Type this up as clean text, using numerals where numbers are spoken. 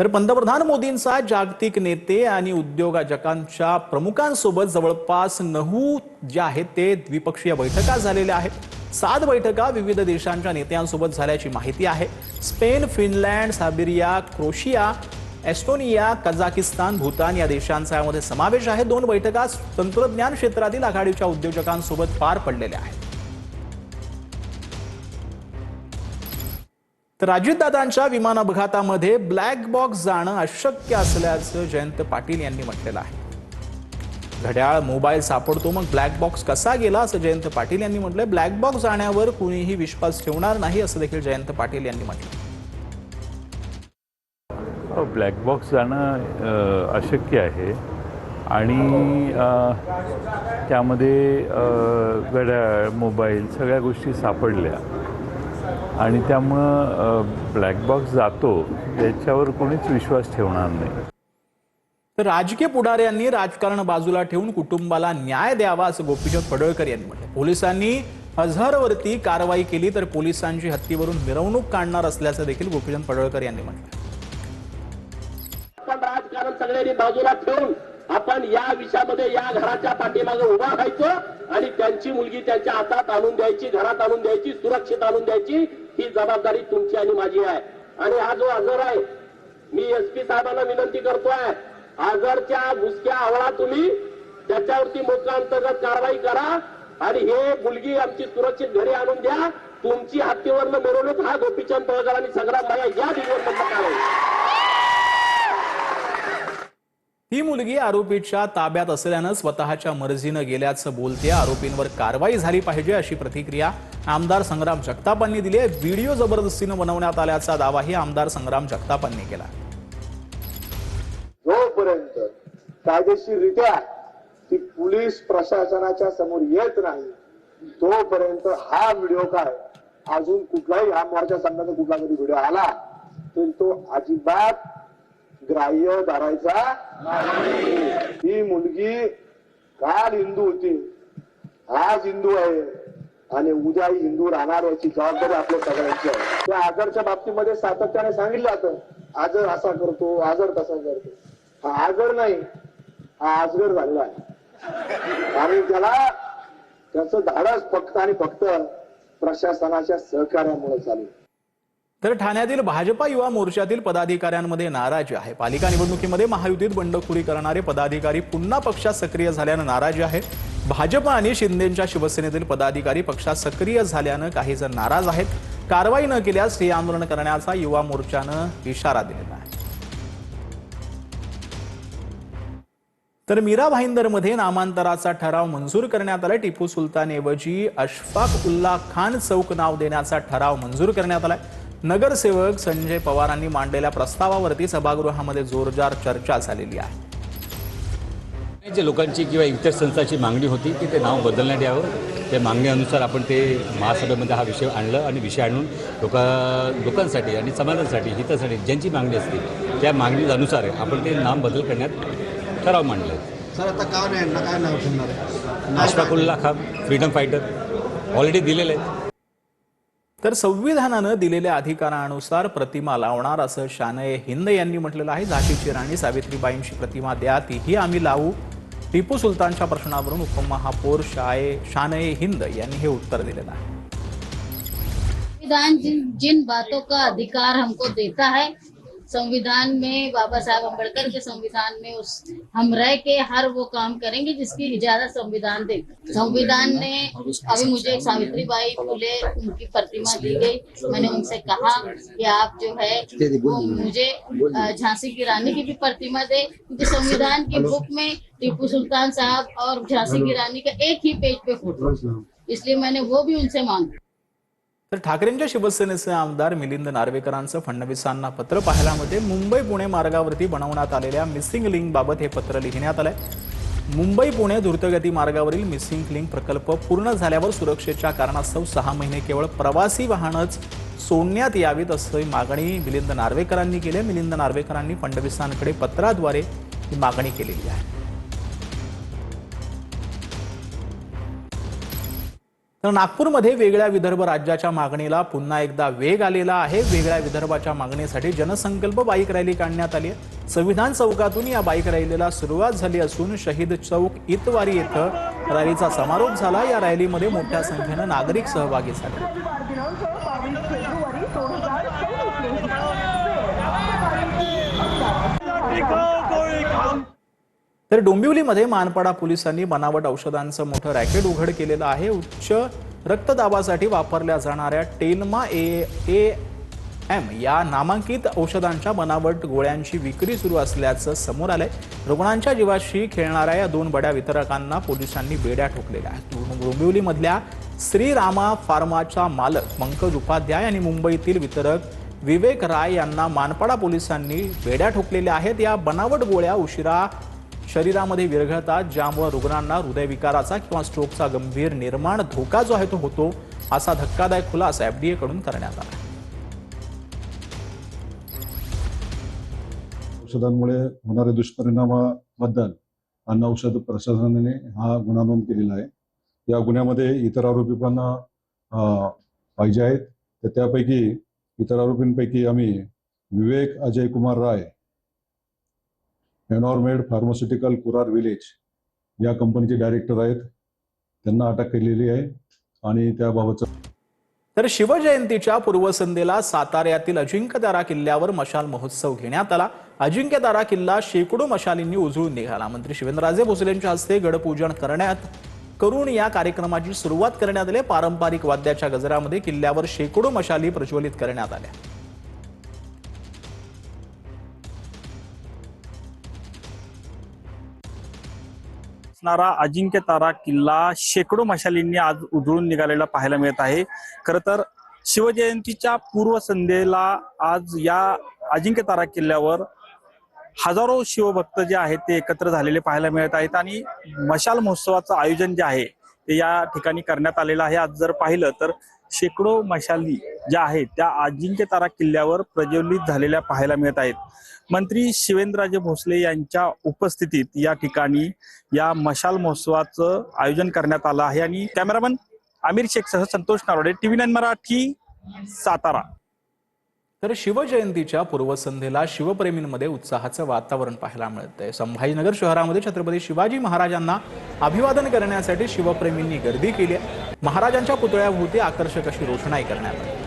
तर पंतप्रधान मोदींचा जागतिक नेते आणि उद्योजकांच्या प्रमुखांसोबत जवळपास 9 ज्या आहेत ते द्विपक्षीय बैठका झालेल्या आहेत। 7 बैठका विविध देशांच्या नेत्यांसोबत झाल्याची माहिती आहे। Spain, Finland, Siberia, Croatia, Estonia, Kazakhstan, Bhutan या देशांचा यामध्ये समावेश आहे। 2 बैठका तंत्रज्ञान क्षेत्रातील आघाडीच्या उद्योजकांसोबत पार पडलेल्या आहेत। तर अजितदादांच्या विमान अपघातामध्ये ब्लॅक बॉक्स जाणं अशक्य असल्याचं जयंत पाटील यांनी म्हटलेलं आहे। घड्याळ, मोबाईल सापडतो, मग ब्लॅक बॉक्स कसा गेला असं जयंत पाटील यांनी म्हटलंय। ब्लॅक बॉक्स जाण्यावर कुणीही विश्वास ठेवणार नाही असं देखील जयंत पाटील यांनी म्हटलं। ब्लॅक बॉक्स जाणं अशक्य आहे आणि त्यामध्ये घड्याळ, मोबाईल सगळ्या गोष्टी सापडल्या आणि त्यामुळं ब्लॅक बॉक्स जातो याच्यावर कोणीच विश्वास ठेवणार नाही। तर राजकीय पुढाऱ्यांनी राजकारण बाजूला ठेवून कुटुंबाला न्याय द्यावा असं गोपीचंद पडळकर यांनी म्हटलं। पोलिसांनी अझहरवरती कारवाई केली तर पोलिसांची हत्तीवरून मिरवणूक काढणार असल्याचं देखील गोपीचंद पडळकर यांनी म्हटलं। आपण राजकारण सगळ्यांनी बाजूला ठेवून आपण या विषयामध्ये या घराच्या पाठीमागे उभा राहायचं आणि त्यांची मुलगी त्यांच्या हातात आणून द्यायची, घरात आणून द्यायची, सुरक्षित आणून द्यायची, ही जबाबदारी तुमची आणि माझी आहे। आणि हा जो अझहर आहे, मी एसपी साहेबांना विनंती करतोय, अझहरच्या मुसक्या आवळा तुम्ही त्याच्यावरती मोका अंतर्गत कारवाई करा आणि हे मुलगी आमची सुरक्षित घरी आणून द्या। तुमची हत्तीवरनं मिरवणूक हा गोपीचंद पडळकर आणि संग्राम भाया या दिवसात काय ही मुलगी आरोपीच्या ताब्यात असल्यानं स्वतःच्या मर्जीनं गेल्याचं बोलते। आरोपींवर कारवाई झाली पाहिजे अशी प्रतिक्रिया आमदार संग्राम जगतापांनी दिली आहे। व्हिडिओ जबरदस्तीनं बनवण्यात आल्याचा दावाही आमदार संग्राम जगतापांनी केला। जोपर्यंत कायदेशीररित्या ती पोलीस प्रशासनाच्या समोर येत नाही तोपर्यंत हा व्हिडिओ काय अजून कुठलाही हा मोर्चा संघाचा कुठला तरी व्हिडिओ आला तर तो अजिबात ग्राह्य धरायचा नाही। ही मुलगी काल हिंदू होती, आज हिंदू आहे आणि उद्याही हिंदू राहणार याची जबाबदारी आपल्या सगळ्यांची आहे। त्या आजरच्या बाबतीमध्ये सातत्याने सांगितलं जातं, आजर असा करतो, आजर तसा करतो। हा आजर नाही, हा आजगर झालेला आहे आणि त्याचं धाडस फक्त आणि फक्त प्रशासनाच्या सहकार्यामुळे चालू। तर ठाण्यातील भाजपा युवा मोर्चातील पदाधिकाऱ्यांमध्ये नाराजी आहे। पालिका निवडणुकीमध्ये महायुतीत बंडखोरी करणारे पदाधिकारी पुन्हा पक्षात सक्रिय झाल्यानं नाराजी आहे। भाजप आणि शिंदेच्या शिवसेनेतील पदाधिकारी पक्षात सक्रिय झाल्यानं काही जण नाराज आहेत। कारवाई न केल्यास हे आंदोलन करण्याचा युवा मोर्चानं इशारा दिलेला आहे। तर मीरा भाईंदरमध्ये नामांतराचा ठराव मंजूर करण्यात आला। टिपू सुलतान ऐवजी अशफाक उल्ला खान चौक नाव देण्याचा ठराव मंजूर करण्यात आलाय। नगरसेवक संजय पवारांनी मांडलेल्या प्रस्तावावरती सभागृहामध्ये जोरदार चर्चा झालेली आहे। जे लोकांची किंवा इतर संस्थांची मागणी होती की ते नाव बदलण्यात यावं, त्या मागणीनुसार आपण ते महासभेमध्ये हा विषय आणलं आणि विषय आणून लोकांसाठी आणि समाजासाठी, हितासाठी ज्यांची मागणी असते त्या मागणीनुसार आपण ते नाम बदल करण्यात ठराव मांडले। सर आता काय नाव ठेवणार आहे? अशफाक उल्ला खान फ्रीडम फायटर ऑलरेडी दिलेले आहेत। तर संविधानानं दिलेल्या अधिकारानुसार प्रतिमा लावणार असं शान-ए हिंद यांनी म्हटलेलं आहे। झाशीची राणी सावित्रीबाईंची प्रतिमा द्या, तीही आम्ही लावू। टिपू सुलतानच्या प्रश्नावरून उपमहापौर शान-ए हिंद यांनी हे उत्तर दिलेलं आहे। संविधान जिन बातों का अधिकार हमको देता है, संविधान में बाबा साहब अम्बेडकर के संविधान में हम रह के हर वो काम करेंगे जिसकी इजाजत संविधान दे। संविधान ने अभी मुझे सावित्रीबाई फुले उनकी प्रतिमा दी गई। मैंने उनसे कहा कि आप जो है वो मुझे झांसी की रानी की भी प्रतिमा दे, क्योंकि संविधान की बुक में टिपू सुल्तान साहब और झांसी की रानी का एक ही पेज पे फोटो, इसलिए मैंने वो भी उनसे मांगा। तर ठाकरेंच्या शिवसेनेचे आमदार मिलिंद नार्वेकरांचं फडणवीसांना पत्र पाहिल्यामध्ये मुंबई पुणे मार्गावरती बनवण्यात आलेल्या मिसिंग लिंक बाबत हे पत्र लिहिण्यात आलंय। मुंबई पुणे द्रुतगती मार्गावरील मिसिंग लिंक प्रकल्प पूर्ण झाल्यावर सुरक्षेच्या कारणास्तव 6 महिने केवळ प्रवासी वाहनच सोडण्यात यावीत अशी मागणी मिलिंद नार्वेकरांनी केली आहे। मिलिंद नार्वेकरांनी फडणवीसांकडे पत्राद्वारे ही मागणी केलेली आहे। तर नागपूरमध्ये वेगळ्या विदर्भ राज्याच्या मागणीला पुन्हा एकदा वेग आलेला आहे. वेगळ्या विदर्भाच्या मागणीसाठी जनसंकल्प बाईक रॅली काढण्यात आली आहे. संविधान चौकातून या बाईक रॅलीला सुरुवात झाली असून शहीद चौक इतवारी येथे रॅलीचा समारोप झाला. या रॅलीमध्ये मोठ्या संख्येने नागरिक सहभागी झाले. तर डोंबिवलीमध्ये मानपाडा पोलिसांनी बनावट औषधांचं मोठं रॅकेट उघड केलेलं आहे. उच्च रक्तदाबासाठी वापरल्या जाणाऱ्या टेल्मा AM या नामांकित औषधांच्या बनावट गोळ्यांची विक्री सुरू असल्याचं समोर आलंय. रुग्णांच्या जीवाशी खेळणाऱ्या या 2 बड्या वितरकांना पोलिसांनी बेड्या ठोकलेल्या आहेत. डोंबिवलीमधल्या श्रीरामा फार्माचा मालक पंकज उपाध्याय आणि मुंबईतील वितरक विवेक राय यांना मानपाडा पोलिसांनी बेड्या ठोकलेल्या आहेत. या बनावट गोळ्या उशिरा शरीरामध्ये विरघळतात, ज्यामुळे रुग्णांना हृदयविकाराचा किंवा स्ट्रोकचा गंभीर निर्माण धोका जो आहे तो होतो. असा धक्कादायक खुलासा FDA कडून करण्यात आला. औषधांमुळे होणाऱ्या दुष्परिणामाबद्दल अन्न औषध प्रशासनाने हा गुन्हा नोंद केलेला आहे. या गुन्ह्यामध्ये इतर आरोपी पण पाहिजे आहेत. तर त्यापैकी इतर आरोपींपैकी आम्ही विवेक अजय कुमार राय, एनॉर्मेड फार्मास्युटिकल कुरार विलेज या कंपनीचे डायरेक्टर आहेत, त्यांना अटक केलेली आहे. आणि त्याबाबतचं तर शिवजयंतीच्या पूर्वसंध्येला साताऱ्यातील अजिंक्यतारा किल्ल्यावर मशाल महोत्सव घेण्यात आला. अजिंक्यतारा किल्ला शेकडो मशालींनी उजळून निघाला. मंत्री शिवेंद्रराजे भोसलेंच्या हस्ते गडपूजन करून या कार्यक्रमाची सुरुवात करण्यात आली. पारंपरिक वाद्याच्या गजरामध्ये किल्ल्यावर शेकडो मशाली प्रज्वलित करण्यात आल्या. असणारा अजिंक्यतारा किल्ला शेकडो मशालींनी आज उजळून निघालेला पाहायला मिळत आहे. खरं तर शिवजयंतीच्या पूर्वसंध्येला आज या अजिंक्यतारा किल्ल्यावर हजारो शिवभक्त जे आहेत ते एकत्र झालेले पाहायला मिळत आहेत आणि मशाल महोत्सवाचं आयोजन जे आहे ते या ठिकाणी करण्यात आलेलं आहे. आज जर पाहिलं तर शेकडो मशाली ज्या आहेत त्या अजिंक्यतारा किल्ल्यावर प्रज्वलित झालेल्या पाहायला मिळत आहेत. मंत्री शिवेंद्रराजे भोसले यांच्या उपस्थितीत या ठिकाणी या मशाल महोत्सवाचं आयोजन करण्यात आलं आहे. आणि कॅमेरामन आमिर शेखसह संतोष नारोडे, TV9 मराठी, सातारा. तर शिवजयंतीच्या पूर्वसंध्येला शिवप्रेमींमध्ये उत्साहाचं वातावरण पाहायला मिळतंय. संभाजीनगर शहरामध्ये छत्रपती शिवाजी महाराजांना अभिवादन करण्यासाठी शिवप्रेमींनी गर्दी केली आहे. महाराजांच्या पुतळ्याभोवती आकर्षक अशी रोषणाई करण्यात आली.